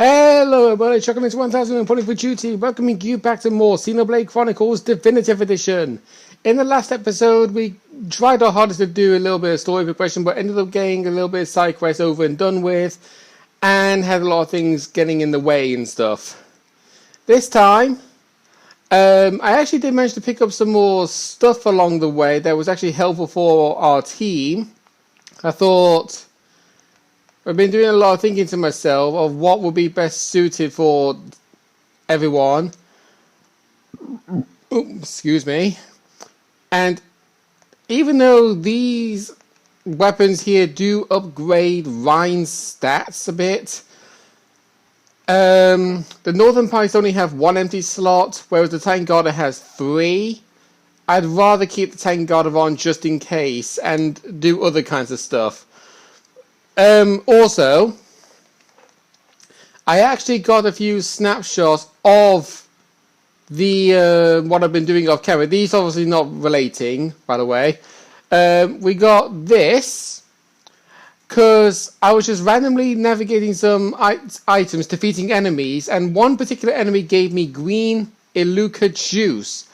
Hello everybody, Chucking into 1000 and Pulling for Duty, welcoming you back to more Xenoblade Chronicles Definitive Edition. In the last episode, we tried our hardest to do a little bit of story progression, but ended up getting a little bit of side quest over and done with, and had a lot of things getting in the way and stuff. This time, I actually did manage to pick up some more stuff along the way that was actually helpful for our team. I thought, I've been doing a lot of thinking to myself of what would be best suited for everyone. Excuse me. And even though these weapons here do upgrade Rhine's stats a bit, the Northern Pikes only have one empty slot, whereas the Tank Garter has 3. I'd rather keep the Tank Garter on just in case and do other kinds of stuff. Also, I actually got a few snapshots of the what I've been doing off camera. These obviously not relating, by the way. We got this because I was just randomly navigating some items, defeating enemies, and one particular enemy gave me green Iluka juice.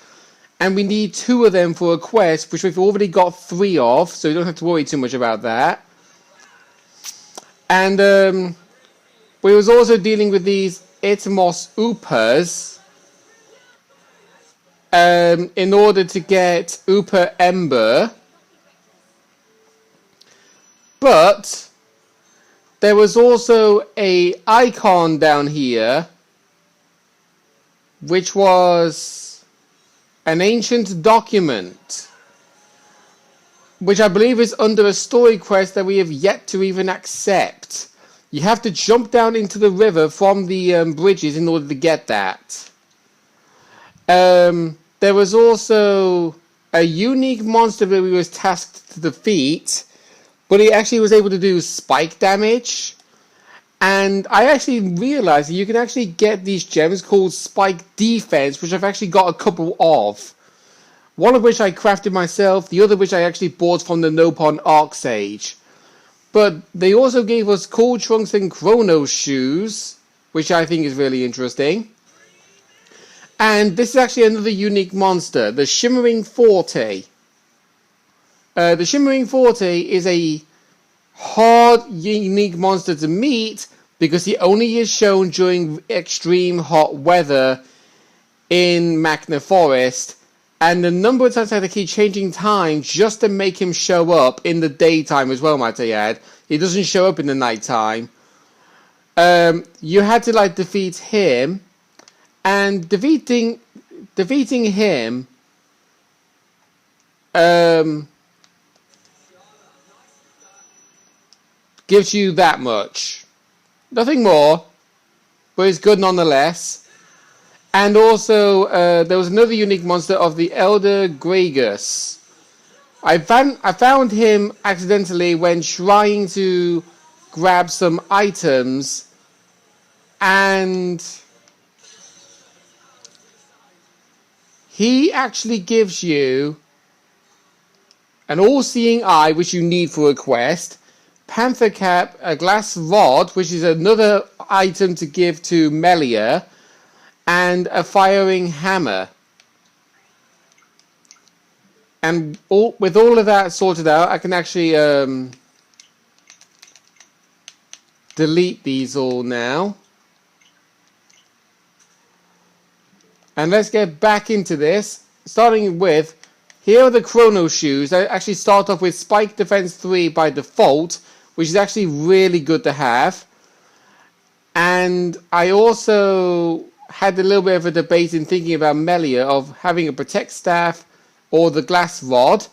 And we need 2 of them for a quest, which we've already got 3 of, so you don't have to worry too much about that. And we was also dealing with these Itmos Upas in order to get Upa Ember. But there was also a icon down here which was an ancient document, which I believe is under a story quest that we have yet to even accept. You have to jump down into the river from the bridges in order to get that. There was also a unique monster that we was tasked to defeat, but he actually was able to do spike damage. And I actually realized that you can actually get these gems called spike defense, which I've actually got a couple of. One of which I crafted myself, the other which I actually bought from the Nopon Arcsage. But they also gave us cool trunks and chrono shoes, which I think is really interesting. And this is actually another unique monster, the Shimmering Forte. The Shimmering Forte is a hard, unique monster to meet because he only is shown during extreme hot weather in Magna Forest. And the number of times I had to keep changing time just to make him show up in the daytime as well, might I add. He doesn't show up in the nighttime. You had to defeat him, and defeating him gives you that much. Nothing more, but it's good nonetheless. And also, there was another unique monster of the Elder Gragus. I found him accidentally when trying to grab some items, and he actually gives you an all-seeing eye, which you need for a quest, Panther Cap, a glass rod, which is another item to give to Melia, and a firing hammer. And with all of that sorted out, I can actually delete these all now. And let's get back into this. Starting with, here are the chrono shoes. I actually start off with Spike Defense 3 by default, which is actually really good to have. And I also had a little bit of a debate in thinking about Melia of having a Protect Staff or the Glass Rod.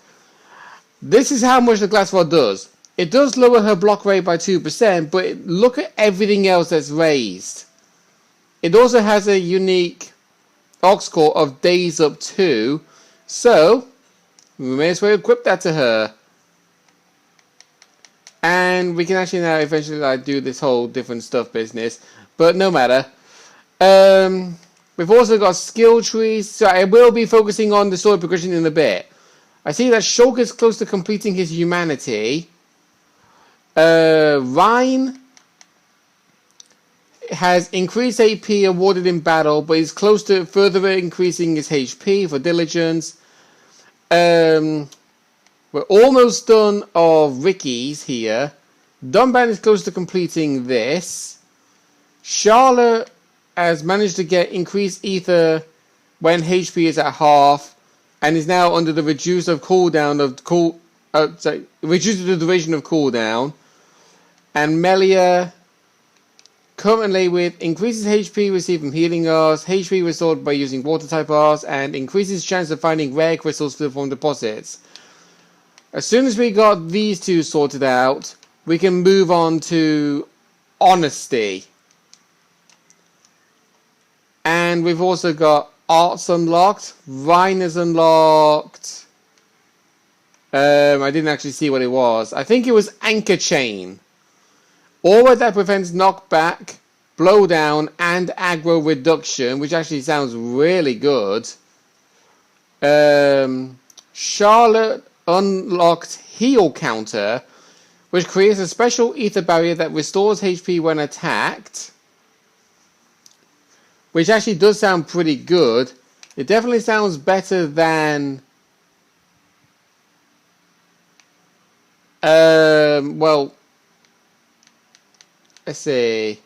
This is how much the Glass Rod does. It does lower her block rate by 2%, but look at everything else that's raised. It also has a unique Ox Core of Days Up 2, so we may as well equip that to her. And we can actually now eventually do this whole different stuff business, but no matter. We've also got skill trees, so I will be focusing on the story progression in a bit. I see that Shulk is close to completing his humanity. Rhine has increased AP awarded in battle, but is close to further increasing its HP for diligence. We're almost done of Ricky's here. Dunban is close to completing this. Charlotte has managed to get increased ether when HP is at half, and is now under the reduce of cooldown of reduces the duration of cooldown. And Melia, currently with increases HP received from healing R's, HP restored by using water type R's, and increases chance of finding rare crystals from deposits. As soon as we got these two sorted out, we can move on to Honesty. And we've also got Arts unlocked, Rhine is unlocked. I didn't actually see what it was. I think it was Anchor Chain. Aura that prevents knockback, blowdown, and aggro reduction, which actually sounds really good. Charlotte unlocked Heal Counter, which creates a special ether barrier that restores HP when attacked. Which actually does sound pretty good. It definitely sounds better than... well... Let's see.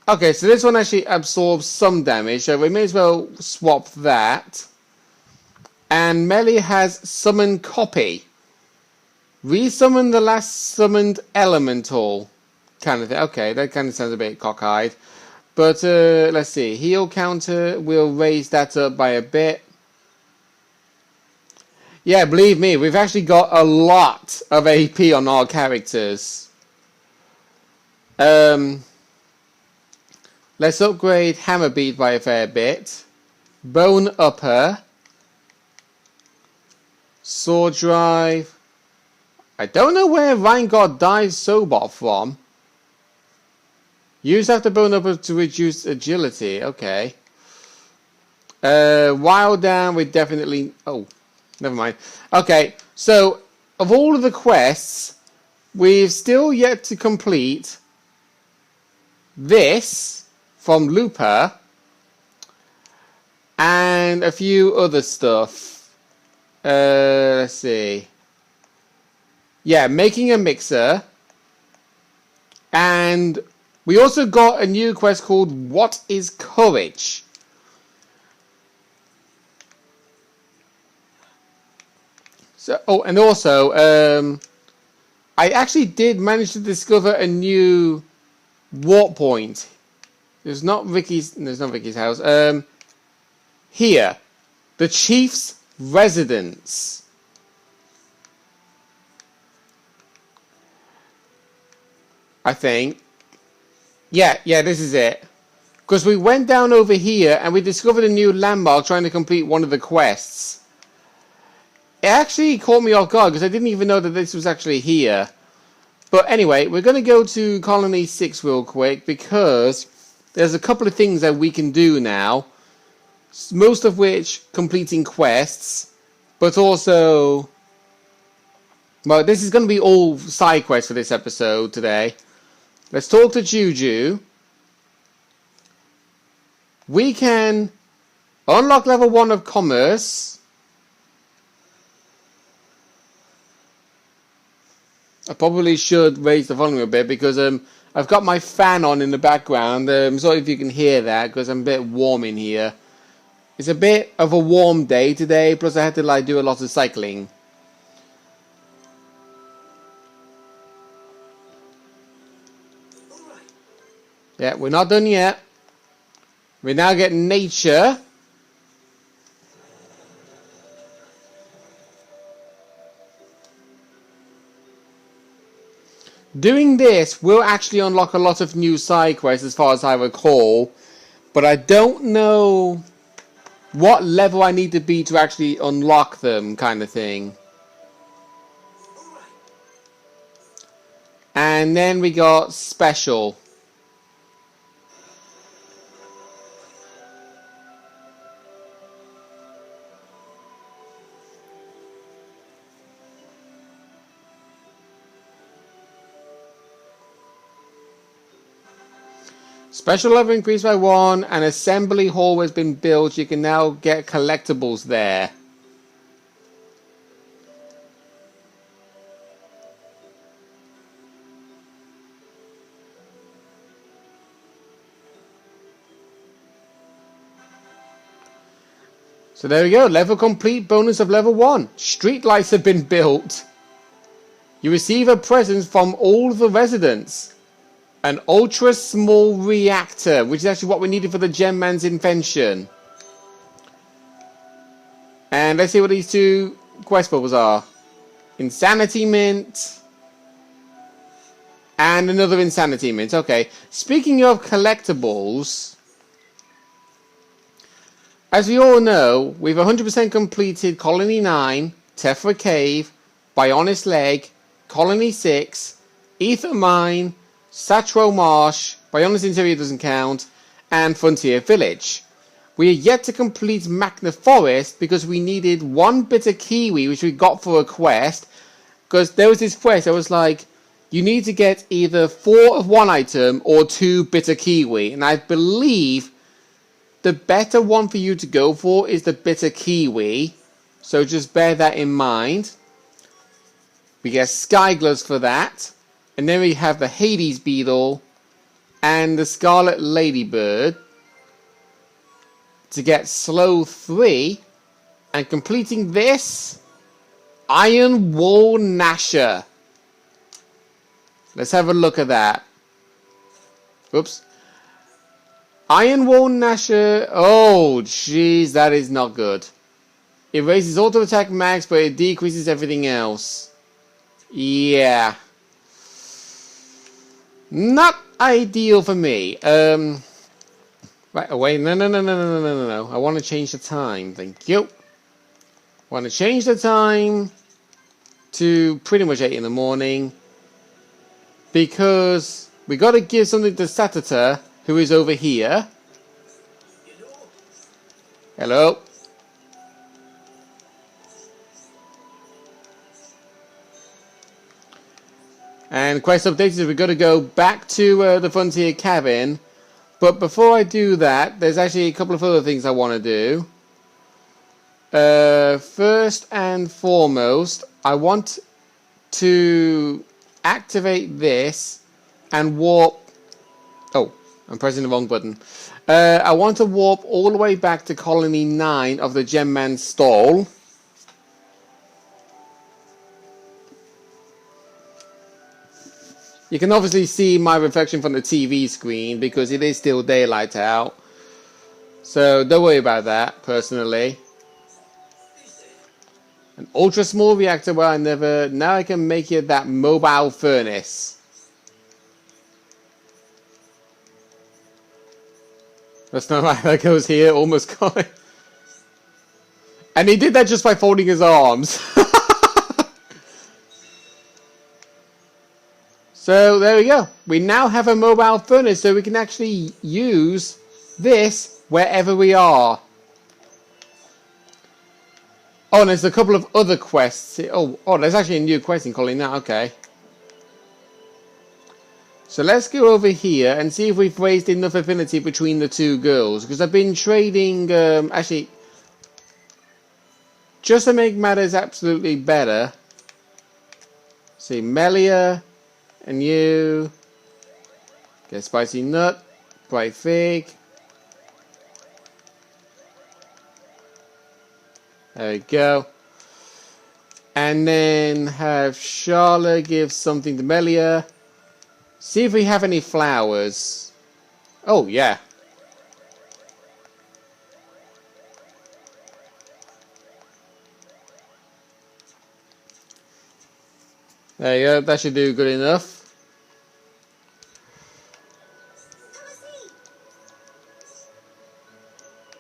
Okay, so this one actually absorbs some damage, so we may as well swap that. And Melee has Summon Copy. Resummon the last summoned elemental. Kind of thing. Okay, that kind of sounds a bit cockeyed. But let's see. Heal counter, we'll raise that up by a bit. Yeah, believe me, we've actually got a lot of AP on our characters. Let's upgrade Hammer Beat by a fair bit. Bone Upper. Sword Drive. I don't know where Reingard dives Sobot from. Use after Bone Upper to reduce agility. Okay. Wild Down, we definitely... Oh, never mind. Okay, so of all of the quests, we've still yet to complete this from Looper and a few other stuff. Let's see. Yeah, making a mixer. And we also got a new quest called What is Courage? So, oh, and also, I actually did manage to discover a new warp point. There's not Ricky's house. Here, the Chief's residence. I think. Yeah, this is it. Because we went down over here and we discovered a new landmark trying to complete one of the quests. It actually caught me off guard because I didn't even know that this was actually here. But anyway, we're going to go to Colony 6 real quick because there's a couple of things that we can do now. Most of which completing quests, but also... Well, this is going to be all side quests for this episode today. Let's talk to Juju. We can unlock level 1 of Commerce. I probably should raise the volume a bit because I've got my fan on in the background. Sorry if you can hear that because I'm a bit warm in here. It's a bit of a warm day today, plus I had to do a lot of cycling. Yeah, we're not done yet. We now get nature. Doing this will actually unlock a lot of new side quests as far as I recall. But I don't know what level I need to be to actually unlock them, kind of thing. And then we got special. Special level increased by 1. An assembly hall has been built. You can now get collectibles there. So there we go. Level complete, bonus of level 1. Street lights have been built. You receive a present from all the residents. An ultra small reactor, which is actually what we needed for the Gem Man's invention. And let's see what these 2 quest bubbles are. Insanity Mint. And another Insanity Mint. Okay. Speaking of collectibles, as we all know, we've 100% completed Colony 9, Tephra Cave, Bionis Leg, Colony 6, Ether Mine, Satro Marsh, Bionis Interior doesn't count, and Frontier Village. We are yet to complete Magna Forest because we needed 1 bitter kiwi, which we got for a quest. Because there was this quest, I was like, you need to get either 4 of one item or 2 bitter kiwi. And I believe the better one for you to go for is the bitter kiwi. So just bear that in mind. We get Sky Gloves for that. And then we have the Hades Beetle and the Scarlet Ladybird to get Slow 3. And completing this, Iron Wall Gnasher. Let's have a look at that. Oops. Iron Wall Gnasher. Oh, jeez, that is not good. It raises auto attack max, but it decreases everything else. Yeah. Not ideal for me. Right, away. No. I want to change the time. Thank you. I want to change the time to pretty much 8 in the morning. Because we got to give something to Satata, who is over here. Hello. And quest updates is we've got to go back to the Frontier Cabin. But before I do that, there's actually a couple of other things I want to do. First and foremost, I want to activate this and warp. Oh, I'm pressing the wrong button. I want to warp all the way back to Colony 9 of the Gem Man stall. You can obviously see my reflection from the TV screen because it is still daylight out. So don't worry about that, personally. An ultra small reactor where I never... Now I can make it that mobile furnace. That's not right, that goes here, almost got it. And he did that just by folding his arms. So there we go. We now have a mobile furnace, so we can actually use this wherever we are. Oh, and there's a couple of other quests. Oh, there's actually a new quest in Colony now. Okay. So let's go over here and see if we've raised enough affinity between the 2 girls. Because I've been trading, actually, just to make matters absolutely better. See, Melia and you. Get Spicy Nut, Bright Fig. There we go. And then have Charlotte give something to Melia. See if we have any flowers. Oh, yeah. There you go. That should do good enough.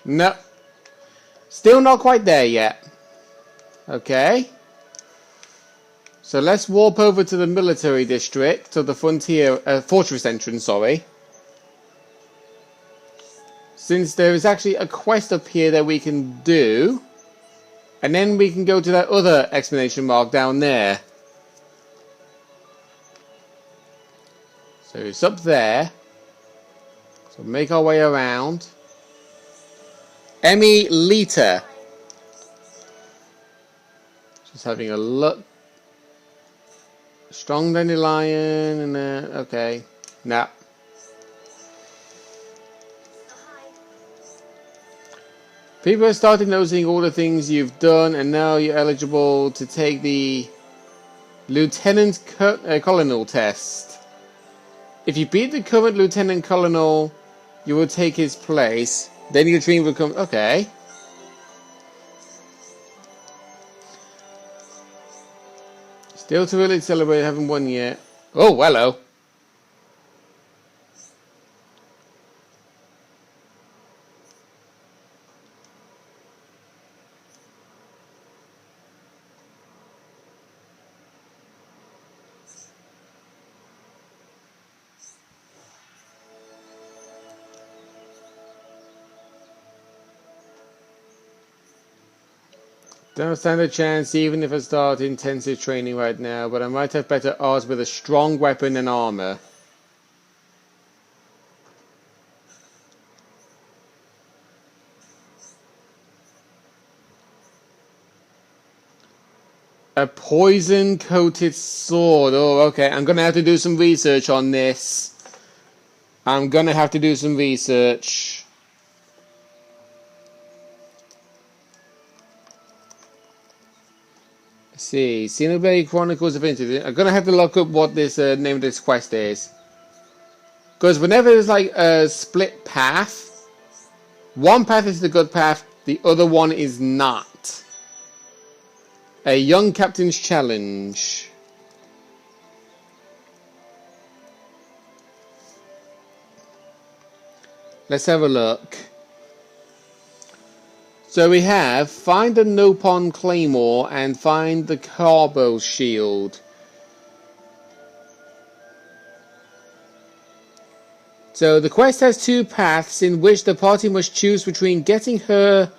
No. Still not quite there yet. Okay. So let's warp over to the military district, to the frontier, fortress entrance, sorry. Since there is actually a quest up here that we can do. And then we can go to that other exclamation mark down there. So it's up there. So make our way around. Emmy Lita. Just having a look. Strong dandelion and okay. Nah. People have started noticing all the things you've done, and now you're eligible to take the Lieutenant Colonel test. If you beat the current Lieutenant Colonel, you will take his place. Then your dream will come. Okay. Still too early to celebrate, haven't won yet. Oh, hello. Don't stand a chance even if I start intensive training right now, but I might have better odds with a strong weapon and armor. A poison-coated sword. Oh, okay. I'm going to have to do some research on this. I'm going to have to do some research. Let's see. Xenoblade Chronicles of Interview. I'm going to have to look up what this name of this quest is. Because whenever there's like a split path, one path is the good path, the other one is not. A young captain's challenge. Let's have a look. So we have find the Nopon Claymore and find the Carbo Shield. So the quest has two paths in which the party must choose between getting her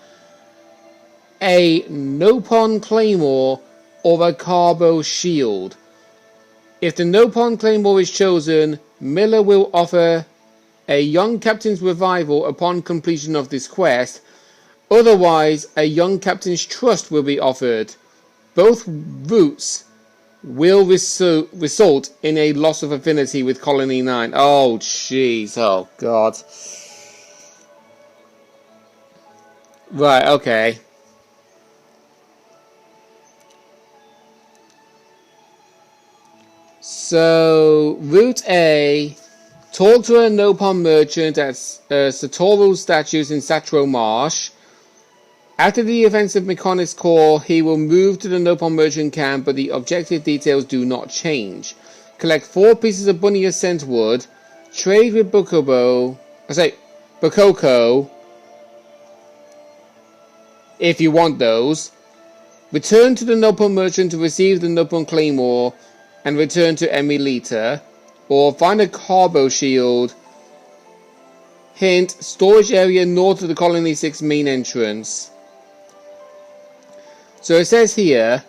a Nopon Claymore or a Carbo Shield. If the Nopon Claymore is chosen, Miller will offer a young captain's revival upon completion of this quest. Otherwise, a young captain's trust will be offered. Both routes will result in a loss of affinity with Colony 9. Oh, jeez. Oh, God. Right, okay. So, Route A, talk to a Nopon merchant at Satoru's statues in Satro Marsh. After the events of Mechonis Core, he will move to the Nopon merchant camp, but the objective details do not change. Collect 4 pieces of bunny ascent wood, trade with Bokoko, if you want those. Return to the Nopon merchant to receive the Nopon Claymore, and return to Emilita, or find a Carbo Shield. Hint, storage area north of the Colony 6 main entrance. So it says here,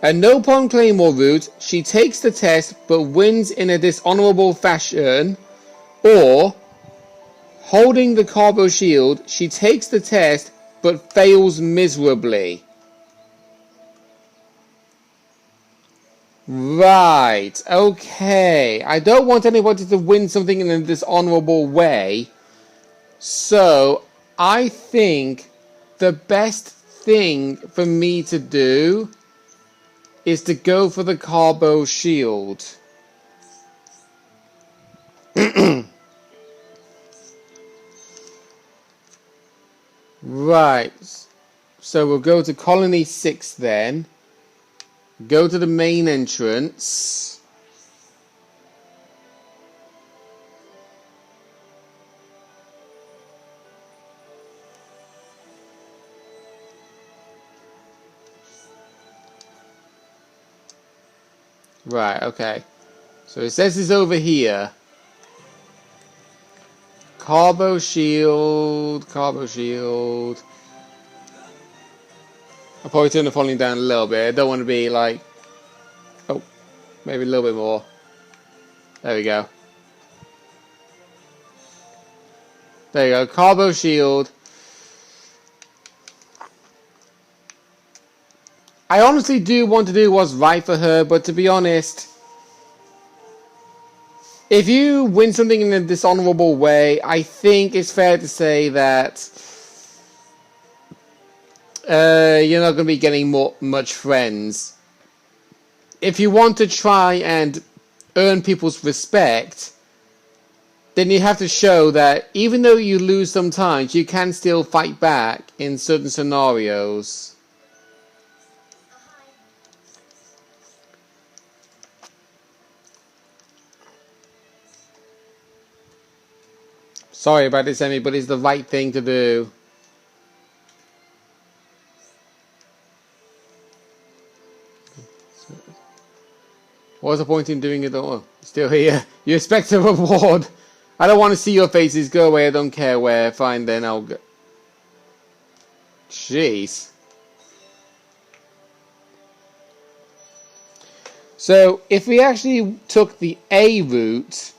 a Nopon Claymore route, she takes the test but wins in a dishonorable fashion, or holding the Carbo Shield, she takes the test but fails miserably. Right, okay. I don't want anybody to win something in a dishonorable way. So, I think the best thing for me to do is to go for the Carbo Shield. Right. So we'll go to Colony 6 then. Go to the main entrance. Right, okay. So it says it's over here. Carbo Shield, Carbo Shield. I'll probably turn the volume down a little bit. I don't want to be like... Oh, maybe a little bit more. There we go. There you go. Carbo shield. I honestly do want to do what's right for her, but to be honest, if you win something in a dishonorable way, I think it's fair to say that you're not going to be getting much friends. If you want to try and earn people's respect, then you have to show that even though you lose sometimes, you can still fight back in certain scenarios. Sorry about this, Emmy, but it's the right thing to do. What's the point in doing it? Oh, still here. You expect a reward. I don't want to see your faces. Go away. I don't care where. Fine, then I'll go. Jeez. So, if we actually took the A route,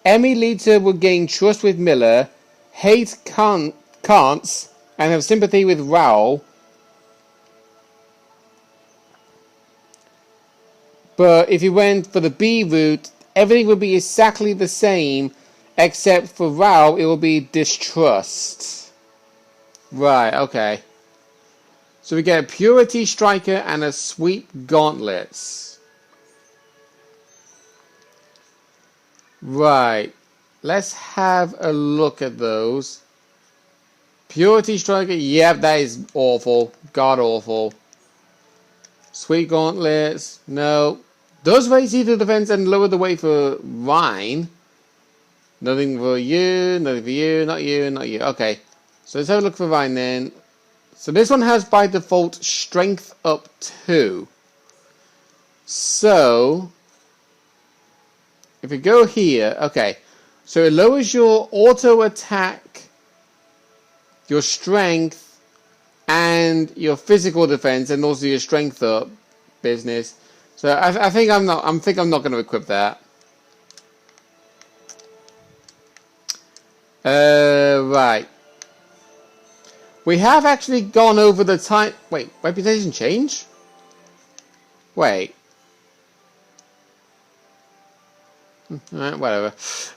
Emmy Lita would gain trust with Miller, hate Kantz, and have sympathy with Raoul. But if you went for the B route, everything would be exactly the same, except for Raoul, it will be distrust. Right, okay. So we get a Purity Striker and a Sweep Gauntlets. Right. Let's have a look at those. Purity Striker, yep, that is awful. God awful. Sweep Gauntlets, no. Does raise the defense and lower the weight for Rhine. Nothing for you, nothing for you, not you, not you. Okay, so let's have a look for Rhine then. So this one has by default strength up 2. So, if we go here, okay. So it lowers your auto attack, your strength, and your physical defense, and also your strength up business. So I think I'm not going to equip that. Right. We have actually gone over the time. Wait, reputation change? Wait. Alright, whatever.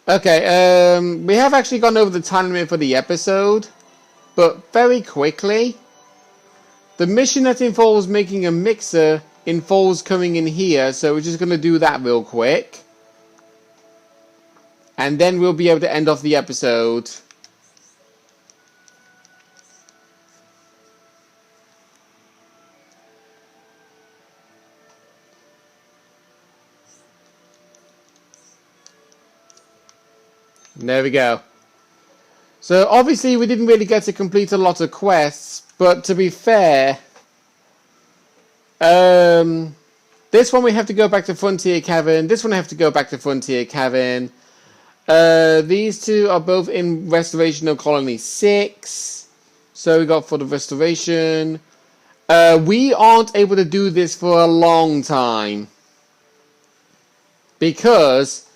Okay, we have actually gone over the time limit for the episode, but very quickly. The mission that involves making a mixer involves coming in here, so we're just going to do that real quick. And then we'll be able to end off the episode. There we go. So obviously we didn't really get to complete a lot of quests, but to be fair, this one we have to go back to Frontier Cavern. This one I have to go back to Frontier Cavern. These two are both in Restoration of Colony 6. So we got for the restoration. We aren't able to do this for a long time, because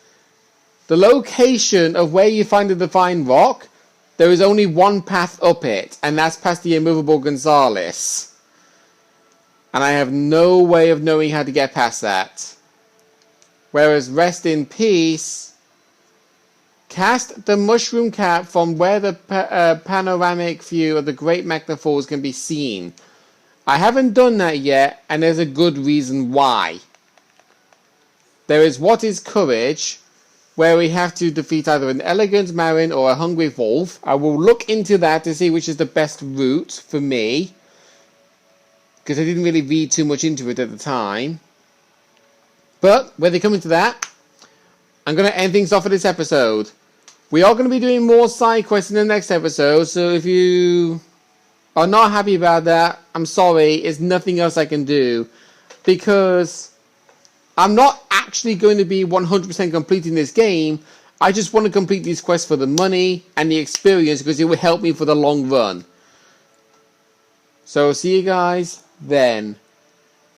the location of where you find the Divine Rock, there is only one path up it, and that's past the immovable Gonzales. And I have no way of knowing how to get past that. Whereas Rest in Peace, cast the mushroom cap from where the panoramic view of the Great Magna Falls can be seen. I haven't done that yet, and there's a good reason why. There is What is Courage, where we have to defeat either an elegant Marin or a hungry wolf. I will look into that to see which is the best route for me, because I didn't really read too much into it at the time. But when they come into that, I'm going to end things off for this episode. We are going to be doing more side quests in the next episode, so if you are not happy about that, I'm sorry, there's nothing else I can do, because I'm not actually going to be 100% completing this game. I just want to complete these quests for the money and the experience, because it will help me for the long run. So see you guys then.